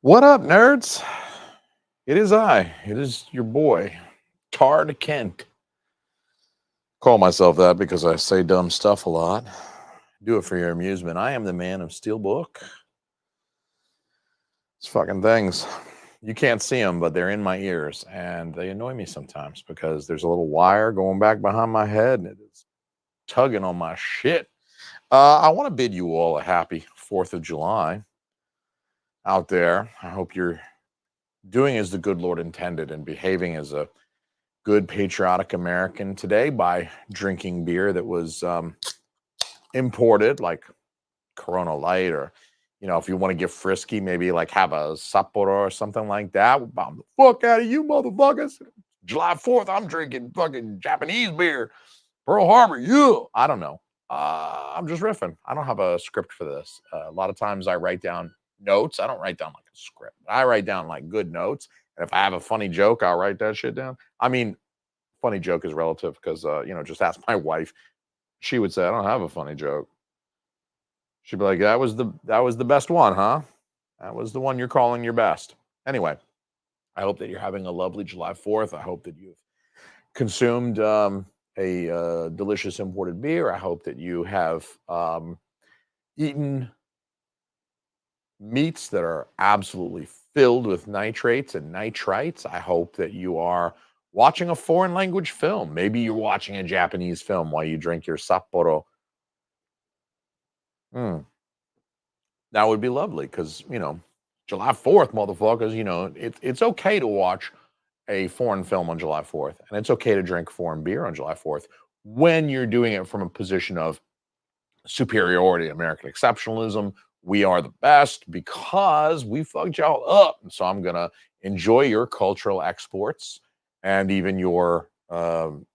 What up, nerds? It is I. It is your boy, Tard Kent. Call myself that because I say dumb stuff a lot. Do it for your amusement. I am the man of Steelbook. It's fucking things. You can't see them, but they're in my ears, and they annoy me sometimes because there's a little wire going back behind my head, and it is tugging on my shit. I want to bid you all a happy 4th of July out there. I hope you're doing as the good Lord intended and behaving as a good patriotic American today by drinking beer that was imported, like Corona Light, or if you want to get frisky, maybe like have a Sapporo or something like that. Bomb the fuck out of you, motherfuckers! July 4th, I'm drinking fucking Japanese beer. Pearl Harbor, you. I don't know. I'm just riffing. I don't have a script for this. A lot of times I write down notes. I don't write down like a script. I write down like good notes. And if I have a funny joke, I'll write that shit down. I mean, funny joke is relative because just ask my wife. She would say, I don't have a funny joke. She'd be like, that was the best one, huh? That was the one you're calling your best. Anyway, I hope that you're having a lovely July 4th. I hope that you've consumed a delicious imported beer. I hope that you have eaten meats that are absolutely filled with nitrates and nitrites. I hope that you are watching a foreign language film. Maybe you're watching a Japanese film while you drink your Sapporo. That would be lovely because, July 4th, motherfuckers, it's okay to watch a foreign film on July 4th, and it's okay to drink foreign beer on July 4th when you're doing it from a position of superiority, American exceptionalism. We are the best because we fucked y'all up. And so I'm going to enjoy your cultural exports and even your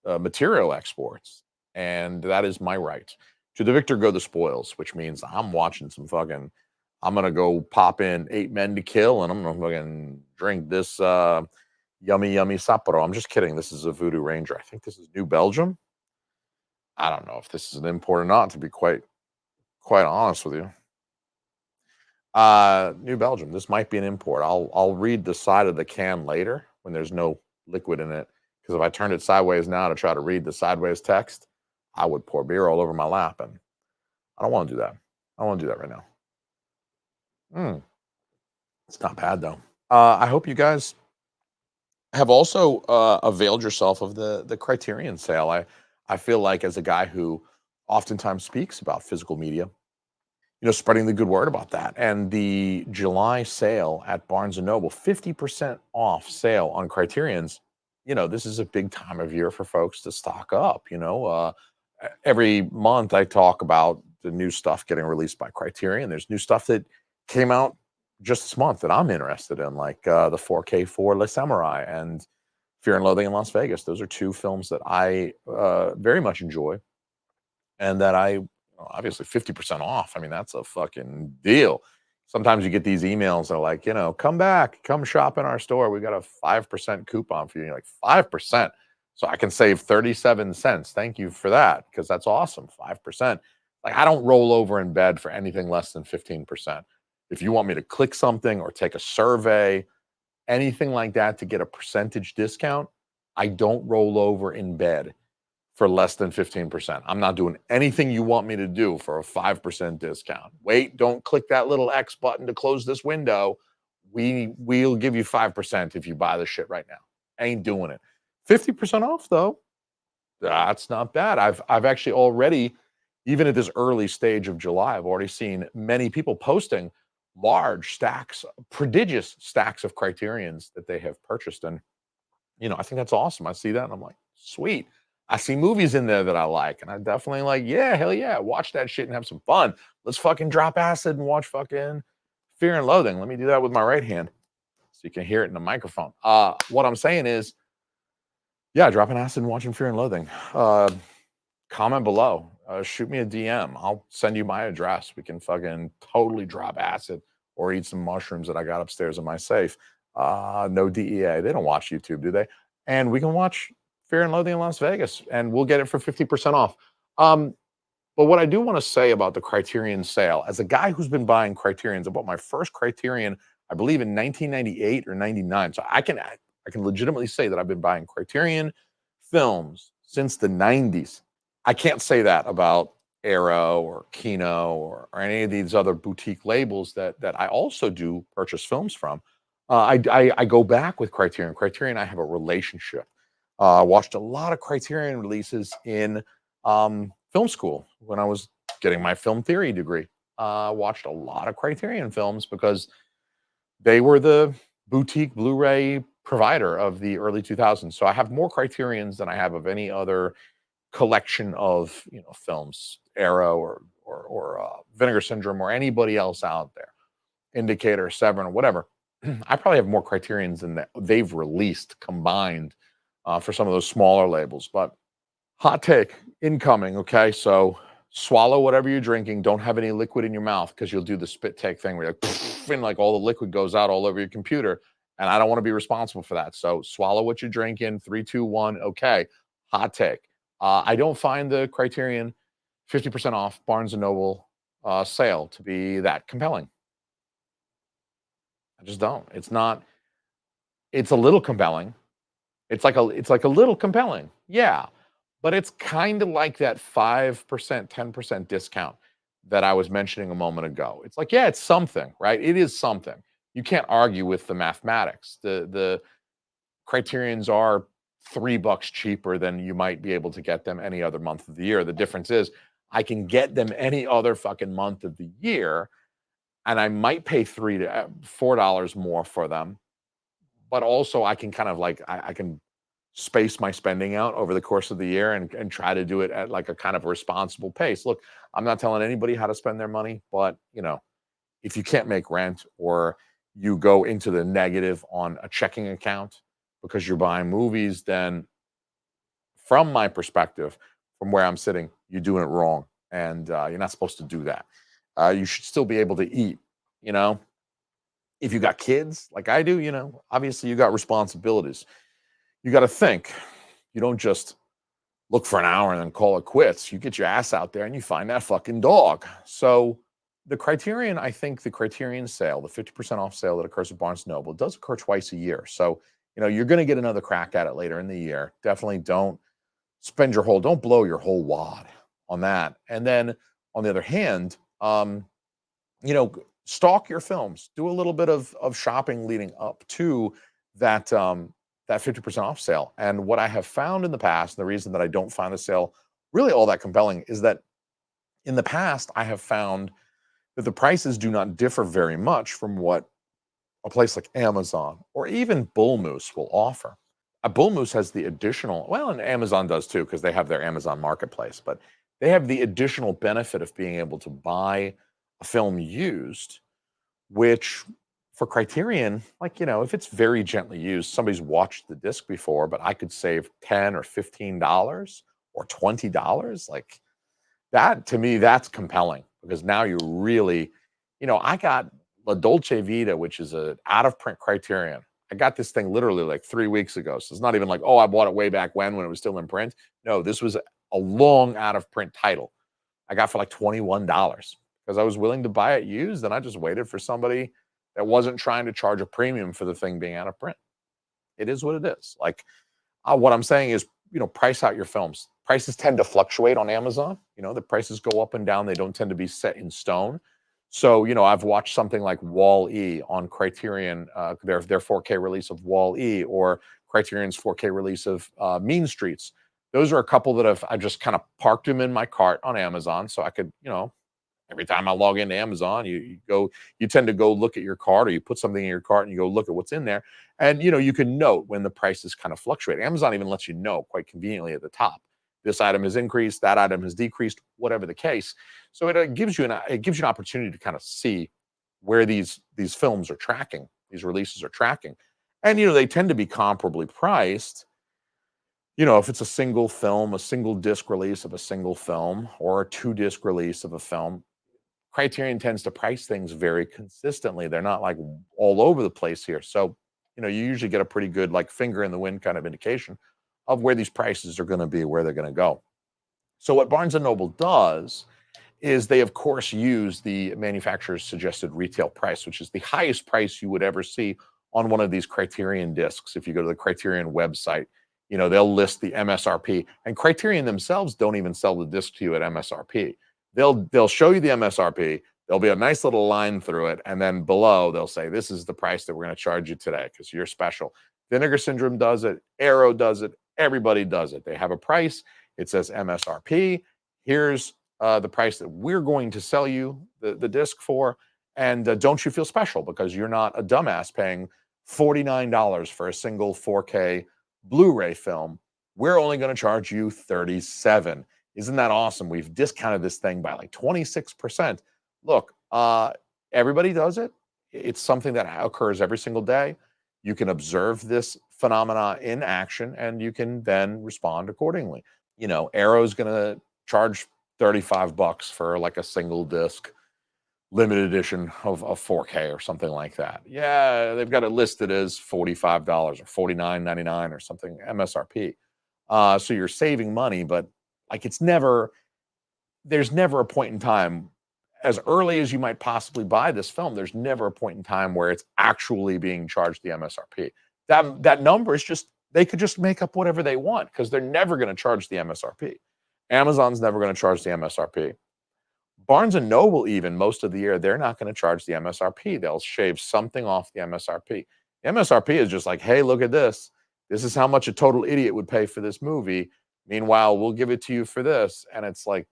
material exports. And that is my right. To the victor go the spoils, which means I'm watching some fucking, I'm going to go pop in 8 Men to Kill and I'm going to fucking drink this yummy, yummy Sapporo. I'm just kidding. This is a Voodoo Ranger. I think this is New Belgium. I don't know if this is an import or not, to be quite honest with you. New Belgium. This might be an import. I'll read the side of the can later when there's no liquid in it. Because if I turned it sideways now to try to read the sideways text, I would pour beer all over my lap, and I don't want to do that. I don't want to do that right now. It's not bad though. I hope you guys have also availed yourself of the Criterion sale. I feel like as a guy who oftentimes speaks about physical media, spreading the good word about that. And the July sale at Barnes & Noble, 50% off sale on Criterions. This is a big time of year for folks to stock up. Every month I talk about the new stuff getting released by Criterion. There's new stuff that came out just this month that I'm interested in, like the 4K for Le Samurai and Fear and Loathing in Las Vegas. Those are 2 films that I very much enjoy and that I obviously 50% off. I mean, that's a fucking deal. Sometimes you get these emails that are like, come back, come shop in our store. We got a 5% coupon for you. And you're like, 5%. So I can save 37 cents. Thank you for that. Because that's awesome. 5%. Like, I don't roll over in bed for anything less than 15%. If you want me to click something or take a survey, anything like that to get a percentage discount, I don't roll over in bed for less than 15%. I'm not doing anything you want me to do for a 5% discount. Wait, don't click that little X button to close this window. We'll give you 5% if you buy the shit right now. Ain't doing it. 50% off though. That's not bad. I've actually already, even at this early stage of July, I've already seen many people posting large stacks, prodigious stacks of Criterions that they have purchased. And I think that's awesome. I see that and I'm like, sweet. I see movies in there that I like, and I definitely like, yeah, hell yeah, watch that shit and have some fun. Let's fucking drop acid and watch fucking Fear and Loathing. Let me do that with my right hand so you can hear it in the microphone. What I'm saying is, yeah, dropping acid and watching Fear and Loathing. Comment below. Shoot me a DM. I'll send you my address. We can fucking totally drop acid or eat some mushrooms that I got upstairs in my safe. No DEA. They don't watch YouTube, do they? And we can watch Fear and Loathing in Las Vegas, and we'll get it for 50% off. But what I do want to say about the Criterion sale, as a guy who's been buying Criterions, I bought my first Criterion I believe in 1998 or 99. So I can legitimately say that I've been buying Criterion films since the 90s. I can't say that about Arrow or Kino or any of these other boutique labels that I also do purchase films from. I go back with Criterion. Criterion, I have a relationship. I watched a lot of Criterion releases in film school when I was getting my film theory degree. Watched a lot of Criterion films because they were the boutique Blu-ray provider of the early 2000s. So I have more Criterions than I have of any other collection of films, Arrow or Vinegar Syndrome or anybody else out there, Indicator, Severin, or whatever. I probably have more Criterions than that they've released combined for some of those smaller labels. But hot take incoming. Okay, so swallow whatever you're drinking. Don't have any liquid in your mouth because you'll do the spit take thing where you're like, and like all the liquid goes out all over your computer. And I don't want to be responsible for that. So swallow what you're drinking. 3, 2, 1. Okay. Hot take. I don't find the Criterion 50% off Barnes and Noble sale to be that compelling. I just don't. It's not. It's a little compelling. It's like a little compelling. Yeah. But it's kind of like that 5%, 10% discount that I was mentioning a moment ago. It's like, yeah, it's something, right? It is something. You can't argue with the mathematics. The criterions are $3 cheaper than you might be able to get them any other month of the year. The difference is I can get them any other fucking month of the year, and I might pay $4 more for them, but also I can kind of like I can space my spending out over the course of the year and try to do it at like a kind of responsible pace. Look, I'm not telling anybody how to spend their money, but if you can't make rent or you go into the negative on a checking account because you're buying movies, then from my perspective, from where I'm sitting, you're doing it wrong. And you're not supposed to do that. You should still be able to eat, you know? If you got kids like I do, obviously you got responsibilities. You got to think. You don't just look for an hour and then call it quits. You get your ass out there and you find that fucking dog. So the Criterion, I think the Criterion sale, the 50% off sale that occurs at Barnes Noble, does occur twice a year. So, you're going to get another crack at it later in the year. Definitely don't blow your whole wad on that. And then on the other hand, you know, stalk your films. Do a little bit of shopping leading up to that that 50% off sale. And what I have found in the past, and the reason that I don't find the sale really all that compelling is that in the past I have found that the prices do not differ very much from what a place like Amazon or even Bull Moose will offer. A Bull Moose has the additional, well, and Amazon does too, because they have their Amazon marketplace, but they have the additional benefit of being able to buy a film used, which for Criterion, like, if it's very gently used, somebody's watched the disc before, but I could save 10 or $15 or $20. Like that to me, that's compelling because now you're really, I got La Dolce Vita, which is a out of print Criterion. I got this thing literally like 3 weeks ago. So it's not even like, oh, I bought it way back when it was still in print. No, this was a long out of print title. I got for like $21 because I was willing to buy it used and I just waited for somebody that wasn't trying to charge a premium for the thing being out of print. It is what it is. Like what I'm saying is, price out your films. Prices tend to fluctuate on Amazon. The prices go up and down. They don't tend to be set in stone. So, I've watched something like Wall-E on Criterion, their 4K release of Wall-E, or Criterion's 4K release of Mean Streets. Those are a couple that I just kind of parked them in my cart on Amazon so I could, every time I log into Amazon, you tend to go look at your cart or you put something in your cart and you go look at what's in there. And, you can note when the prices kind of fluctuate. Amazon even lets you know quite conveniently at the top. This item has increased, that item has decreased, whatever the case. So it gives you an opportunity to kind of see where these films are tracking, these releases are tracking. And, they tend to be comparably priced. If it's a single film, a single disc release of a single film, or a 2-disc release of a film, Criterion tends to price things very consistently. They're not like all over the place here. So, you usually get a pretty good like finger in the wind kind of indication of where these prices are going to be, where they're going to go. So what Barnes and Noble does is they, of course, use the manufacturer's suggested retail price, which is the highest price you would ever see on one of these Criterion discs. If you go to the Criterion website, they'll list the MSRP, and Criterion themselves don't even sell the disc to you at MSRP. They'll show you the MSRP. There'll be a nice little line through it, and then below they'll say, this is the price that we're going to charge you today because you're special. Vinegar Syndrome does it. Arrow does it. Everybody does it. They have a price. It says MSRP. Here's the price that we're going to sell you the disc for. And don't you feel special because you're not a dumbass paying $49 for a single 4K Blu-ray film. We're only going to charge you $37. Isn't that awesome? We've discounted this thing by like 26%. Look, everybody does it. It's something that occurs every single day. You can observe this phenomena in action and you can then respond accordingly. Arrow's going to charge $35 for like a single disc limited edition of 4K or something like that. Yeah, they've got it listed as $45 or $49.99 or something MSRP. So you're saving money, but like there's never a point in time, as early as you might possibly buy this film, there's never a point in time where it's actually being charged the MSRP. That number is just, they could just make up whatever they want because they're never going to charge the MSRP. Amazon's never going to charge the MSRP. Barnes & Noble, even most of the year, they're not going to charge the MSRP. They'll shave something off the MSRP. The MSRP is just like, hey, look at this. This is how much a total idiot would pay for this movie. Meanwhile, we'll give it to you for this. And it's like,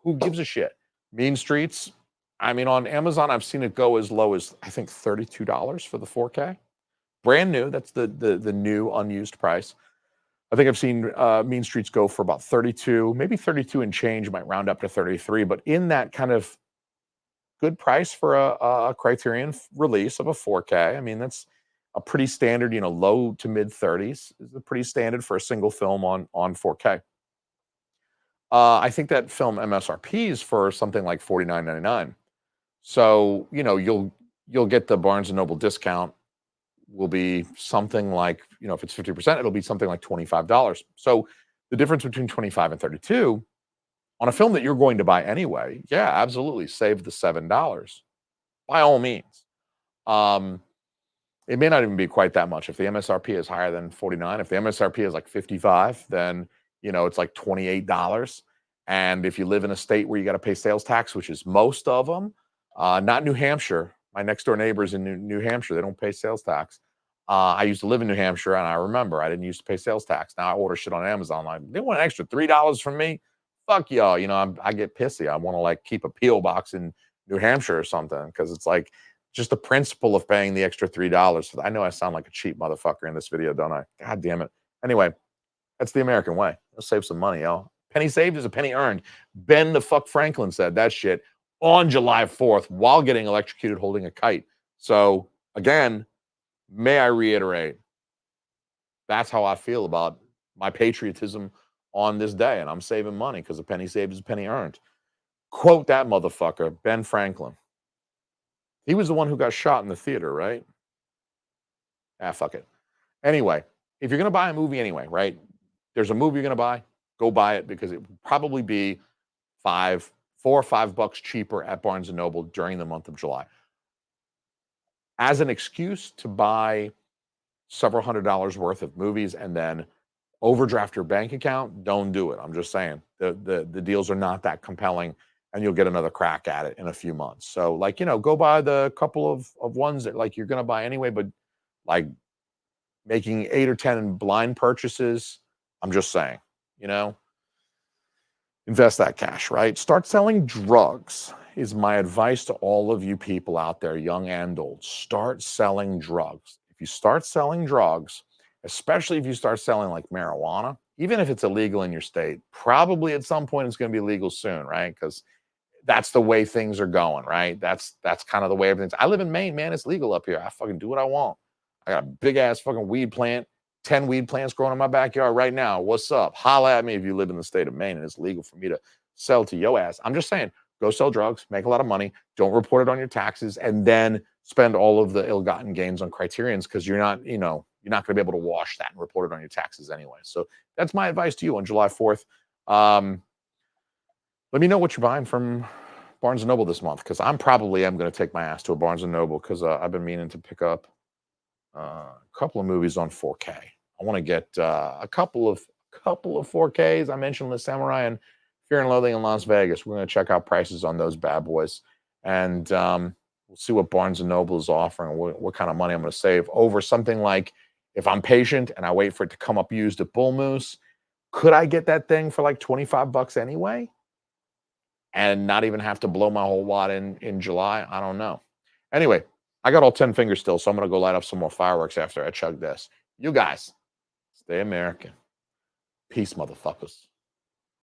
who gives a shit? Mean Streets, on Amazon, I've seen it go as low as, I think, $32 for the 4K. Brand new. That's the new unused price. I think I've seen Mean Streets go for about 32, maybe 32 and change, might round up to 33, but in that kind of good price for a Criterion release of a 4K. That's a pretty standard, low to mid 30s is pretty standard for a single film on 4K. I think that film MSRP is for something like $49.99. So, you'll get the Barnes & Noble discount will be something like, if it's 50%, it'll be something like $25. So the difference between 25 and 32 on a film that you're going to buy anyway, yeah, absolutely save the $7 by all means. It may not even be quite that much. If the MSRP is higher than 49, if the MSRP is like 55, then, it's like $28. And if you live in a state where you got to pay sales tax, which is most of them, not New Hampshire. My next door neighbors in New Hampshire, they don't pay sales tax. I used to live in New Hampshire, and I remember I didn't used to pay sales tax. Now I order shit on Amazon. Like, they want an extra $3 from me? Fuck y'all. I get pissy. I want to like keep a P.O. box in New Hampshire or something because it's like just the principle of paying the extra $3. I know I sound like a cheap motherfucker in this video, don't I? God damn it. Anyway, that's the American way. Let's save some money, y'all. Penny saved is a penny earned. Ben the fuck Franklin said that shit on July 4th while getting electrocuted holding a kite. So again, may I reiterate, that's how I feel about my patriotism on this day. And I'm saving money because a penny saved is a penny earned. Quote that motherfucker, Ben Franklin. He was the one who got shot in the theater, right? Fuck it. Anyway, if you're going to buy a movie anyway, right? There's a movie you're going to buy, go buy it because it will probably be $4 or $5 cheaper at Barnes & Noble during the month of July. As an excuse to buy several $100s worth of movies and then overdraft your bank account, don't do it. I'm just saying the deals are not that compelling and you'll get another crack at it in a few months. So like, go buy the couple of ones that like you're going to buy anyway, but like making 8 or 10 blind purchases, I'm just saying, invest that cash, right? Start selling drugs is my advice to all of you people out there, young and old. Start selling drugs. If you start selling drugs, especially if you start selling like marijuana, even if it's illegal in your state, probably at some point it's going to be legal soon, right? Because that's the way things are going, right? That's kind of the way everything's. I live in Maine, man. It's legal up here. I fucking do what I want. I got a big ass fucking weed plant, 10 weed plants growing in my backyard right now. What's up? Holla at me if you live in the state of Maine and it's legal for me to sell to your ass. I'm just saying, go sell drugs, make a lot of money, don't report it on your taxes, and then spend all of the ill-gotten gains on Criterions because you're not going to be able to wash that and report it on your taxes anyway. So that's my advice to you on July 4th. Let me know what you're buying from Barnes & Noble this month, because I'm probably am going to take my ass to a Barnes & Noble, because I've been meaning to pick up a couple of movies on 4K. I want to get a couple of 4Ks. I mentioned The Samurai and Fear and Loathing in Las Vegas. We're going to check out prices on those bad boys, and we'll see what Barnes & Noble is offering, what kind of money I'm going to save over something like, if I'm patient and I wait for it to come up used at Bull Moose, could I get that thing for like 25 bucks anyway and not even have to blow my whole wad in July? I don't know. Anyway, I got all 10 fingers still, so I'm going to go light up some more fireworks after I chug this. You guys, stay American. Peace, motherfuckers.